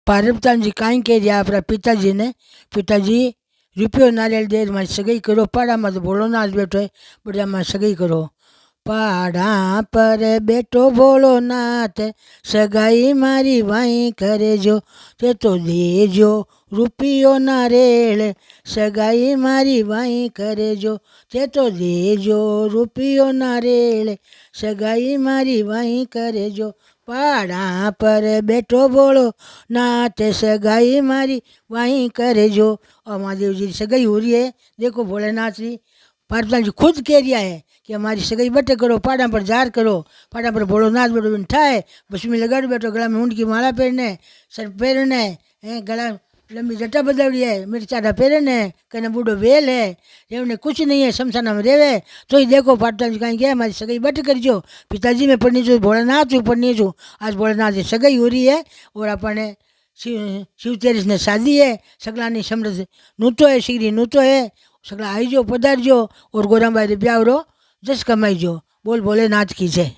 पारबतान जी कहीं कह दिया अपना पिताजी ने, पिताजी रुपयो नारियल दे मारी सगाई करो। पाड़ा में तो भोलोनाथ बैठो है, बढ़िया मारी सगाई करो। पाड़ा पर बैठो भोलोनाथ, सगाई मारी वाई करे जो, ते तो देजो रुपयो नारियल, सगाई मारी वाई करे जो, ते तो देजो रुपयो नारियल, सगाई मारी वाई करे जो। पहाड़ा पर बैठो बोलो नाथ, सगाई मारी वहीं करे जो। और महादेव जी की सगाई हो रही है, देखो भोलेनाथ जी पार्वती जी खुद कह रिया है कि हमारी सगाई बटे करो, पहाड़ा पर जार करो। पहाड़ा पर भोलोनाथ बैठो बिठा है, बस में लगाड़ बैठो, गला में ऊँट की माला पहनने, सर पहनने हैं, गला लंबी जटा बदलड़ी है, मिर्चाटा पहनने, कने बूढ़ो वेल है, रेवने कुछ नहीं है, शमशाना में रेवे। तो ही देखो पार्वती जी कहीं गया हमारी सगाई बट कर जो। पिताजी में पढ़नी छू, भोलेनाथ हूँ पढ़नी छू, आज भोलेनाथ की सगाई हो रही है। और अपने शिव तेरस ने शादी है, सगलानी समृद्ध नूतो है, श्री नूतो है, सगला आईजो पधारजो और गोराबाई रे ब्यावरो जस कमाईजो। बोल भोलेनाथ की जय।